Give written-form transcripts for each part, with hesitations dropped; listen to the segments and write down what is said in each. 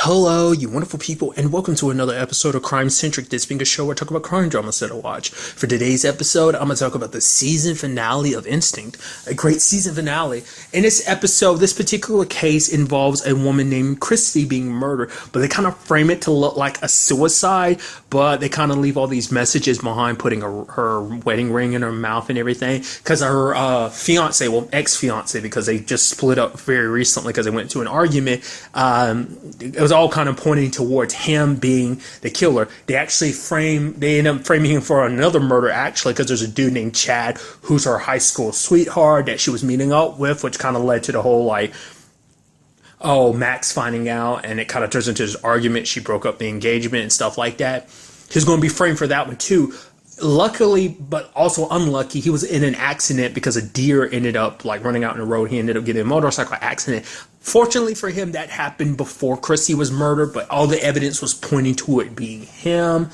Hello, you wonderful people, and welcome to another episode of Crime Centric. This being a show where I talk about crime dramas that I watch. For today's episode, I'm going to talk about the season finale of Instinct. A great season finale. In this episode, this particular case involves a woman named Christy being murdered, but they kind of frame it to look like a suicide, but they kind of leave all these messages behind, putting her wedding ring in her mouth and everything, because her ex-fiance, because they just split up very recently because they went into an argument, it was all kind of pointing towards him being the killer. They end up framing him for another murder, actually, because there's a dude named Chad who's her high school sweetheart that she was meeting up with, which kind of led to the whole Max finding out, and it kind of turns into this argument. She broke up the engagement and stuff like that. He's going to be framed for that one too. Luckily, but also unlucky, he was in an accident because a deer ended up running out in the road. He ended up getting a motorcycle accident. Fortunately for him, that happened before Chrissy was murdered, but all the evidence was pointing to it being him.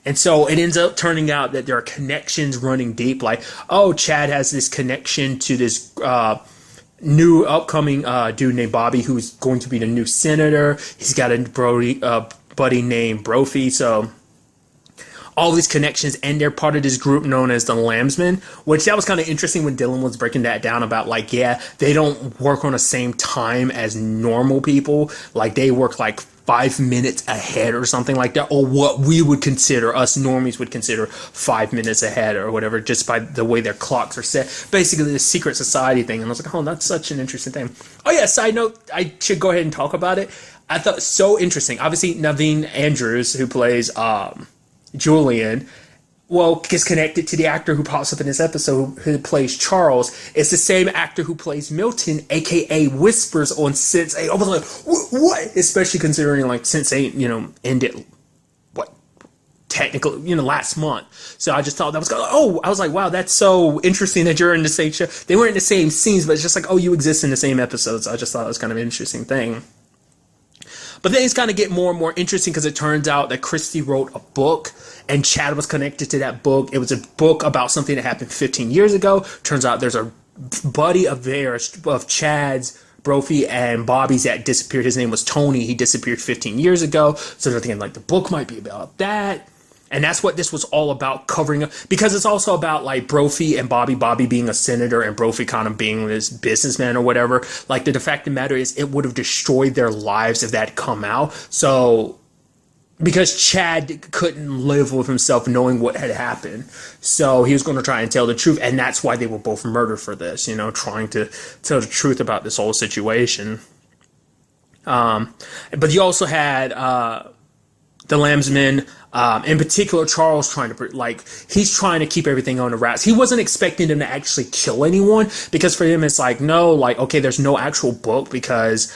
And so it ends up turning out that there are connections running deep. Chad has this connection to this new upcoming dude named Bobby, who's going to be the new senator. He's got a buddy named Brophy. So all these connections, and they're part of this group known as the Lambsmen, which that was kind of interesting when Dylan was breaking that down about they don't work on the same time as normal people. They work 5 minutes ahead or something like that, or what we would consider, us normies would consider 5 minutes ahead or whatever, just by the way their clocks are set. Basically the secret society thing. And I was like, oh, that's such an interesting thing. Oh yeah, side note, I should go ahead and talk about it. I thought it was so interesting. Obviously Naveen Andrews, who plays Julian, gets connected to the actor who pops up in this episode who plays Charles. It's the same actor who plays Milton, aka Whispers on Sense8. I was like, what? Especially considering Sense8, ended technically, last month. So I just thought that was I was like, wow, that's so interesting that you're in the same show. They weren't in the same scenes, but it's just you exist in the same episodes. I just thought it was kind of an interesting thing. But then it's kind of get more and more interesting because it turns out that Christy wrote a book and Chad was connected to that book. It was a book about something that happened 15 years ago. Turns out there's a buddy of Chad's, Brophy, and Bobby's that disappeared. His name was Tony. He disappeared 15 years ago. So they're thinking the book might be about that. And that's what this was all about, covering up, because it's also about Brophy and Bobby being a senator and Brophy kind of being this businessman or whatever. The fact of the matter is, it would have destroyed their lives if that had come out. So, because Chad couldn't live with himself knowing what had happened. So he was going to try and tell the truth. And that's why they were both murdered for this, trying to tell the truth about this whole situation. But you also had the Lambsmen, in particular Charles, he's trying to keep everything on the wraps. He wasn't expecting them to actually kill anyone, because for him it's okay, there's no actual book because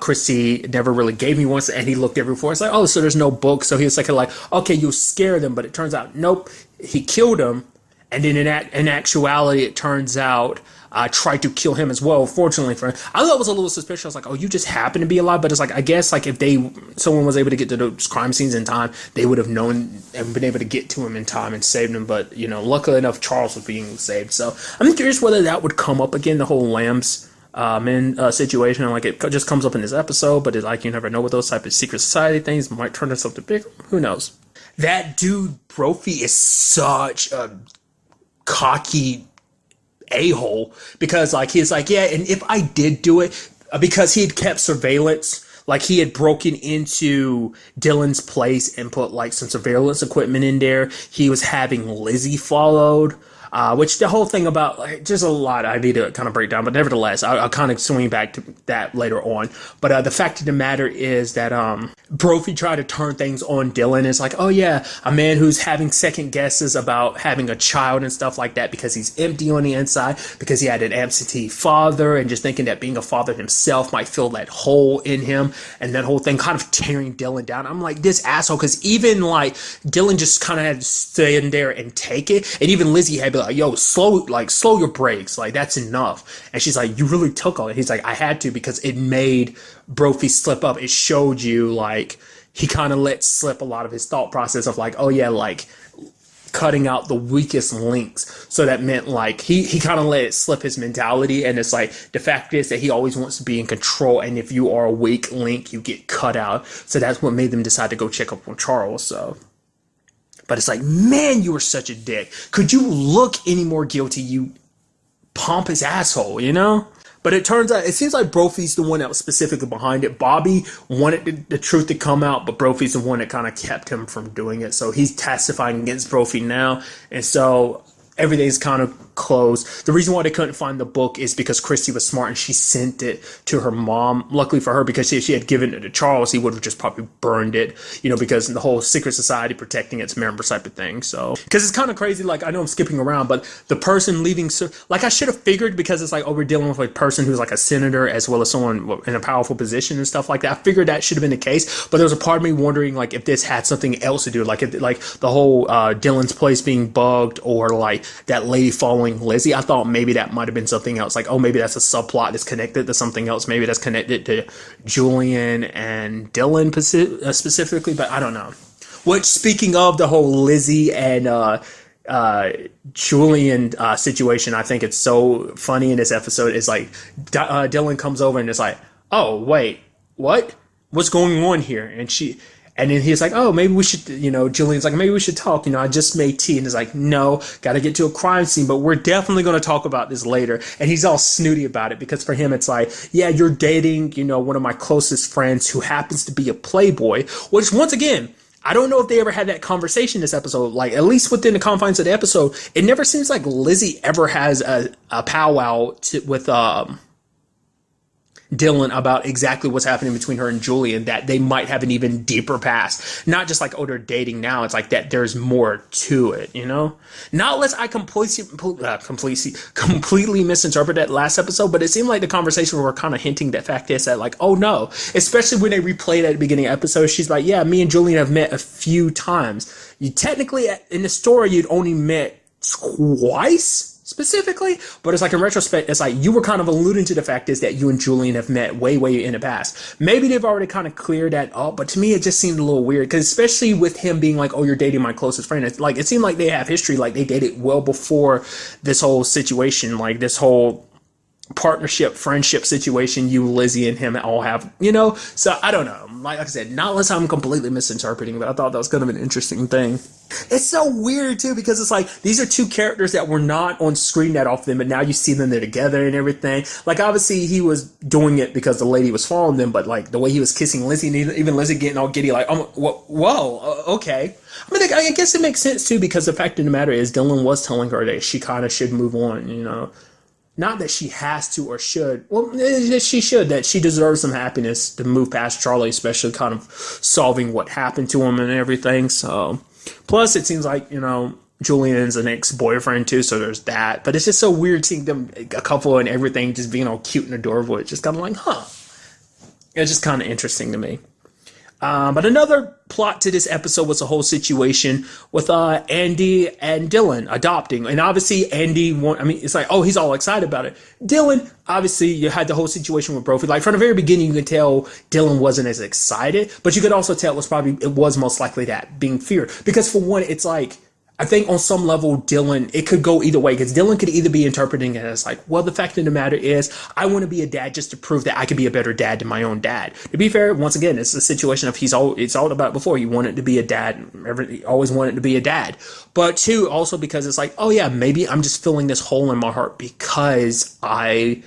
Chrissy never really gave me one, and he looked everywhere. It's so there's no book. So he was okay, you'll scare them, but it turns out nope, he killed him. And then in actuality, it turns out tried to kill him as well. Fortunately for him, I thought it was a little suspicious. I was you just happen to be alive. But it's I guess if someone was able to get to those crime scenes in time, they would have known and been able to get to him in time and saved him. But luckily enough, Charles was being saved. So I'm curious whether that would come up again, the whole Lambs men situation. It just comes up in this episode, but it's you never know with those type of secret society things. Might turn into something big. Who knows? That dude Brophy is such a cocky a-hole, because he's and if I did do it, because he had kept surveillance, he had broken into Dylan's place and put some surveillance equipment in there. He was having Lizzie followed, which the whole thing about just a lot I need to kind of break down, but nevertheless I'll kind of swing back to that later on. But the fact of the matter is that Brophy tried to turn things on Dylan. It's oh yeah, a man who's having second guesses about having a child and stuff like that because he's empty on the inside, because he had an absentee father, and just thinking that being a father himself might fill that hole in him, and that whole thing kind of tearing Dylan down. I'm this asshole, because even Dylan just kind of had to stay in there and take it, and even Lizzie had to be yo, slow your brakes, that's enough. And she's you really took all it. He's I had to, because it made Brophy slip up. It showed you he kind of let slip a lot of his thought process of oh yeah, cutting out the weakest links. So that meant like he kind of let it slip his mentality, and it's like the fact is that he always wants to be in control, and if you are a weak link, you get cut out. So that's what made them decide to go check up on Charles. So, but it's like, man, you were such a dick. Could you look any more guilty, you pompous asshole, you know? But it turns out, it seems like Brophy's the one that was specifically behind it. Bobby wanted the truth to come out, but Brophy's the one that kind of kept him from doing it. So he's testifying against Brophy now. And so everything's kind of closed. The reason why they couldn't find the book is because Christy was smart and she sent it to her mom. Luckily for her, because if she had given it to Charles, he would have just probably burned it, you know, because the whole secret society protecting its members type of thing. So, because it's kind of crazy, like, I know I'm skipping around, but the person leaving, like, I should have figured, because it's like, oh, we're dealing with a person who's like a senator as well as someone in a powerful position and stuff like that. I figured that should have been the case, but there was a part of me wondering, like, if this had something else to do, like, if, like, the whole Dylan's place being bugged, or like that lady following Lizzie. I thought maybe that might have been something else, like, oh, maybe that's a subplot that's connected to something else, maybe that's connected to Julian and Dylan specifically, but I don't know. Which, speaking of the whole Lizzie and Julian situation, I think it's so funny in this episode is like Dylan comes over and it's like, oh wait, what's going on here? And then he's like, oh, maybe we should, you know, Julian's like, maybe we should talk. You know, I just made tea. And he's like, no, got to get to a crime scene, but we're definitely going to talk about this later. And he's all snooty about it, because for him, it's like, yeah, you're dating, you know, one of my closest friends who happens to be a playboy, which, once again, I don't know if they ever had that conversation this episode. Like, at least within the confines of the episode, it never seems like Lizzie ever has a powwow with Dylan about exactly what's happening between her and Julian, that they might have an even deeper past. Not just like, oh, they're dating now. It's like that there's more to it, you know? Not unless I completely misinterpreted that last episode, but it seemed like the conversation were kind of hinting that fact is that, like, oh no, especially when they replayed at the beginning of the episode, she's like, yeah, me and Julian have met a few times. You technically, in the story, you'd only met twice, specifically, but it's like, in retrospect, it's like you were kind of alluding to the fact is that you and Julian have met way in the past. Maybe they've already kind of cleared that up, but to me it just seemed a little weird, because especially with him being like, oh, you're dating my closest friend, it's like, it seemed like they have history, like they dated well before this whole situation, like this whole partnership, friendship situation you, Lizzie, and him all have, you know? So I don't know. Like I said, not unless I'm completely misinterpreting, but I thought that was kind of an interesting thing. It's so weird too, because it's like, these are two characters that were not on screen that often, but now you see them, they're together and everything. Like, obviously he was doing it because the lady was following them, but like the way he was kissing Lizzie, and even Lizzie getting all giddy, like, oh, whoa, okay. I mean, I guess it makes sense too, because the fact of the matter is Dylan was telling her that she kind of should move on, you know? Not that she has to or should. Well, she should. That she deserves some happiness to move past Charlie, especially kind of solving what happened to him and everything. So, plus it seems like, you know, Julian's an ex-boyfriend too, so there's that. But it's just so weird seeing them, a couple and everything, just being all cute and adorable. It's just kind of like, huh. It's just kind of interesting to me. But another plot to this episode was the whole situation with Andy and Dylan adopting. And obviously Andy, it's like, oh, he's all excited about it. Dylan, obviously you had the whole situation with Brophy. Like, from the very beginning, you could tell Dylan wasn't as excited, but you could also tell it was most likely that, being fear. Because for one, it's like, I think on some level, Dylan, it could go either way, because Dylan could either be interpreting it as like, well, the fact of the matter is, I want to be a dad just to prove that I could be a better dad than my own dad. To be fair, once again, it's a situation of it's all about before. He wanted to be a dad, he always wanted to be a dad. But two, also because it's like, oh yeah, maybe I'm just filling this hole in my heart because I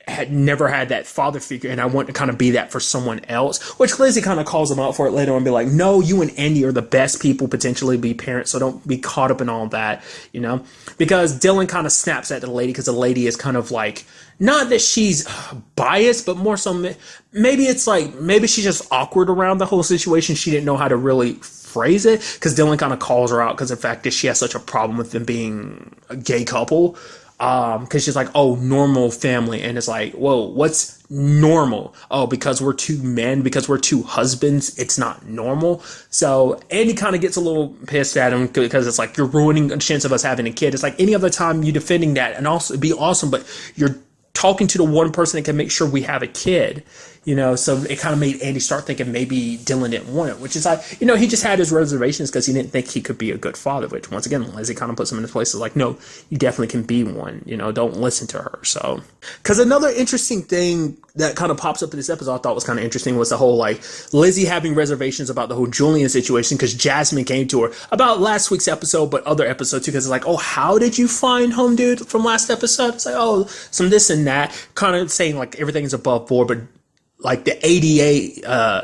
had never had that father figure, and I want to kind of be that for someone else, which Lizzie kind of calls him out for it later on and be like, no, you and Andy are the best people potentially be parents, so don't be caught up in all that, you know? Because Dylan kind of snaps at the lady, because the lady is kind of like, not that she's biased, but more so, maybe it's like, maybe she's just awkward around the whole situation. She didn't know how to really phrase it, because Dylan kind of calls her out because the fact that she has such a problem with them being a gay couple. Because she's like, oh, normal family, and it's like, whoa, what's normal? Oh, because we're two men, because we're two husbands, it's not normal. So Andy kind of gets a little pissed at him, because it's like, you're ruining a chance of us having a kid. It's like, any other time you defending that, and also it'd be awesome, but you're talking to the one person that can make sure we have a kid. So it kind of made Andy start thinking maybe Dylan didn't want it, which is like, he just had his reservations because he didn't think he could be a good father, which once again, Lizzie kind of puts him in his place of like, no, you definitely can be one, don't listen to her. So, because another interesting thing that kind of pops up in this episode I thought was kind of interesting was the whole like Lizzie having reservations about the whole Julian situation because Jasmine came to her about last week's episode, but other episodes too, because it's like, oh, how did you find home, dude, from last episode? It's like, oh, some this and that, kind of saying like everything's above board, but like the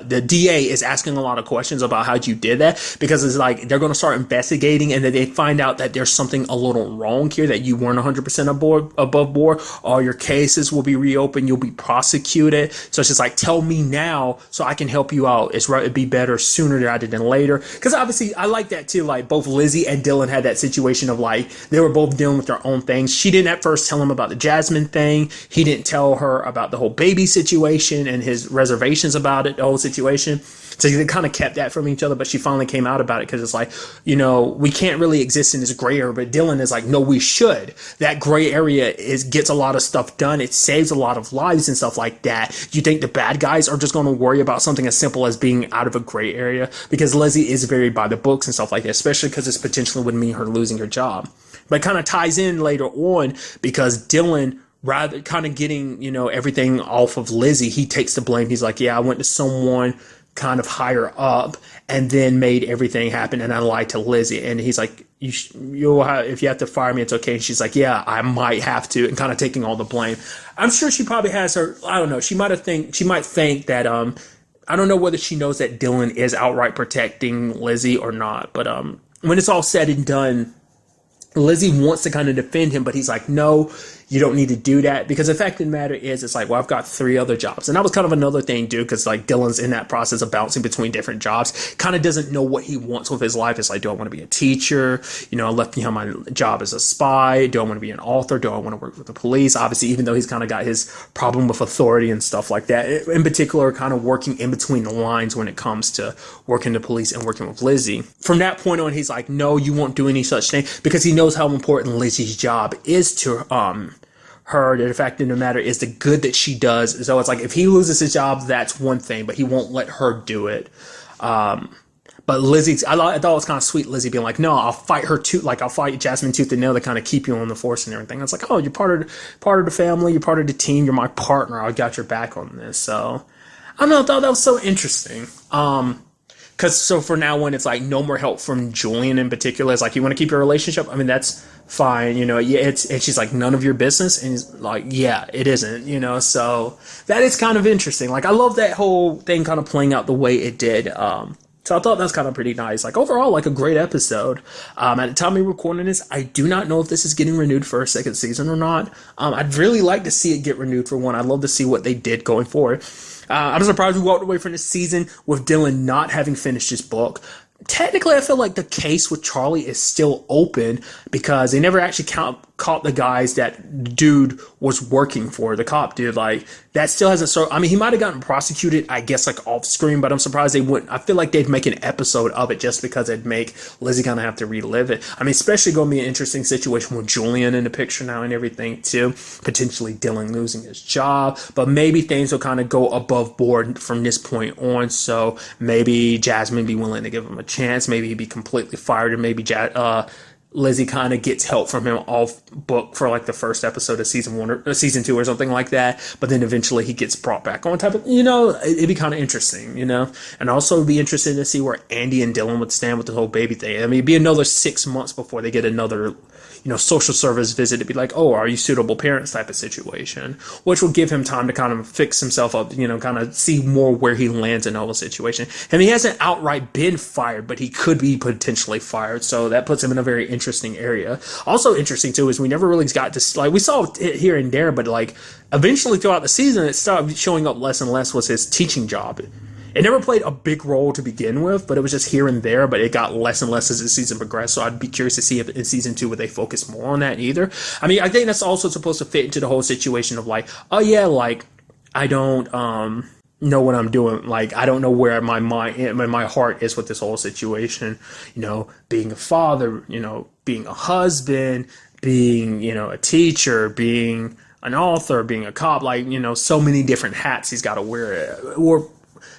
the DA is asking a lot of questions about how you did that, because it's like they're going to start investigating and then they find out that there's something a little wrong here, that you weren't 100% above board. All your cases will be reopened. You'll be prosecuted. So it's just like, tell me now so I can help you out. It's right. It'd be better sooner rather than later. Because obviously I like that too. Like both Lizzie and Dylan had that situation of like, they were both dealing with their own things. She didn't at first tell him about the Jasmine thing. He didn't tell her about the whole baby situation and his reservations about it, the whole situation. So they kind of kept that from each other, but she finally came out about it because it's like, we can't really exist in this gray area. But Dylan is like, no, we should. That gray area gets a lot of stuff done. It saves a lot of lives and stuff like that. You think the bad guys are just going to worry about something as simple as being out of a gray area? Because Lizzie is very by the books and stuff like that, especially because this potentially would mean her losing her job. But it kind of ties in later on because Dylan, rather kind of getting, everything off of Lizzie, he takes the blame. He's like, yeah, I went to someone kind of higher up and then made everything happen. And I lied to Lizzie. And he's like, you'll have, if you have to fire me, it's okay. And she's like, yeah, I might have to, and kind of taking all the blame. I'm sure she probably has her, I don't know. She might think that, I don't know whether she knows that Dylan is outright protecting Lizzie or not. But, when it's all said and done, Lizzie wants to kind of defend him, but he's like, no, you don't need to do that, because the fact of the matter is, it's like, well, I've got 3 other jobs. And that was kind of another thing, dude, because like Dylan's in that process of bouncing between different jobs, kind of doesn't know what he wants with his life. It's like, do I want to be a teacher? I left behind my job as a spy. Do I want to be an author? Do I want to work with the police? Obviously, even though he's kind of got his problem with authority and stuff like that, in particular, kind of working in between the lines when it comes to working the police and working with Lizzie. From that point on, he's like, no, you won't do any such thing, because he knows how important Lizzie's job is to her. The fact of the matter is the good that she does. So it's like, if he loses his job, that's one thing, but he won't let her do it. But Lizzie, I thought it was kind of sweet, Lizzie being like, no, I'll fight her too. Like, I'll fight Jasmine tooth and nail to kind of keep you on the force and everything. It's like, oh, you're part of the family. You're part of the team. You're my partner. I got your back on this. So I don't know. I thought that was so interesting. Because so for now on, it's like no more help from Julian in particular. It's like, you want to keep your relationship? I mean, that's fine, yeah, and she's like, none of your business, and he's like, yeah, it isn't, so that is kind of interesting. Like, I love that whole thing kind of playing out the way it did. So I thought that's kind of pretty nice. Like, overall, like a great episode. At the time of recording this, I do not know if this is getting renewed for a second season or not. I'd really like to see it get renewed for one. I'd love to see what they did going forward. I'm surprised we walked away from this season with Dylan not having finished his book. Technically, I feel like the case with Charlie is still open because they never actually caught the guys that dude was working for, the cop dude. Like, that still hasn't started. I mean, he might have gotten prosecuted, I guess, like off screen, but I'm surprised they wouldn't. I feel like they'd make an episode of it just because it'd make Lizzie kind of have to relive it. I mean, especially going to be an interesting situation with Julian in the picture now and everything too. Potentially Dylan losing his job, but maybe things will kind of go above board from this point on. So maybe Jasmine be willing to give him a chance. Maybe he'd be completely fired, and maybe Lizzie kind of gets help from him off book for like the first episode of season 1 or season 2 or something like that. But then eventually he gets brought back on type of, it'd be kind of interesting, and also it'd be interesting to see where Andy and Dylan would stand with the whole baby thing. I mean, it'd be another 6 months before they get another, social service visit to be like, oh, are you suitable parents type of situation, which will give him time to kind of fix himself up, kind of see more where he lands in the whole situation. And he hasn't outright been fired, but he could be potentially fired. So that puts him in a very interesting area. Also interesting too is we never really got to, like, we saw it here and there, but like eventually throughout the season, it started showing up less and less was his teaching job. It never played a big role to begin with, but it was just here and there, but it got less and less as the season progressed. So I'd be curious to see if in season 2 would they focus more on that either. I mean, I think that's also supposed to fit into the whole situation of like, oh yeah, like I don't know what I'm doing. Like, I don't know where my mind and my heart is with this whole situation, being a father, being a husband, being, a teacher, being an author, being a cop, like, you know, so many different hats he's got to wear, or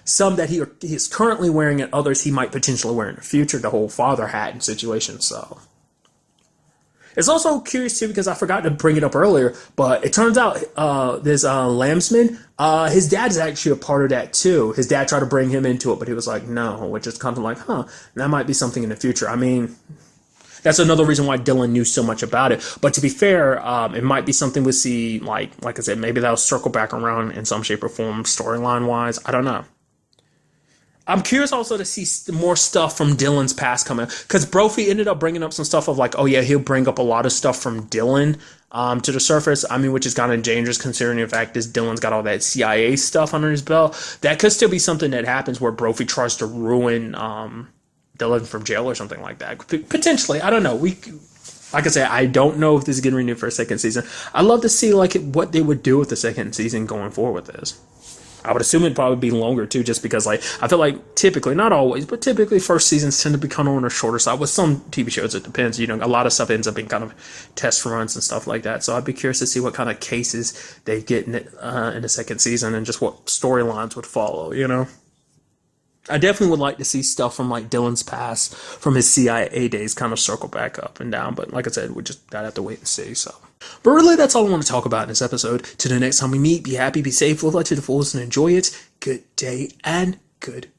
some that he is currently wearing and others he might potentially wear in the future, the whole father hat and situation. So it's also curious too, because I forgot to bring it up earlier, but it turns out this Lambsman, his dad is actually a part of that too. His dad tried to bring him into it, but he was like, no, which is kind of like, that might be something in the future. I mean, that's another reason why Dylan knew so much about it. But to be fair, it might be something we'll see, like I said, maybe that'll circle back around in some shape or form, storyline wise. I don't know. I'm curious also to see more stuff from Dylan's past coming, because Brophy ended up bringing up some stuff of like, oh yeah, he'll bring up a lot of stuff from Dylan to the surface. I mean, which is kind of dangerous considering the fact that Dylan's got all that CIA stuff under his belt. That could still be something that happens where Brophy tries to ruin Dylan from jail or something like that. Potentially, I don't know. Like I said, I don't know if this is getting renewed for a second season. I'd love to see like what they would do with the second season going forward with this. I would assume it'd probably be longer too, just because like I feel like typically, not always, but typically first seasons tend to be kind of on the shorter side. With some TV shows, it depends. You know, a lot of stuff ends up being kind of test runs and stuff like that. So I'd be curious to see what kind of cases they get in the second season and just what storylines would follow. You know, I definitely would like to see stuff from like Dylan's past, from his CIA days, kind of circle back up and down. But like I said, we just gotta have to wait and see. So. But really, that's all I want to talk about in this episode. Till the next time we meet, be happy, be safe, live life to the fullest, and enjoy it. Good day and good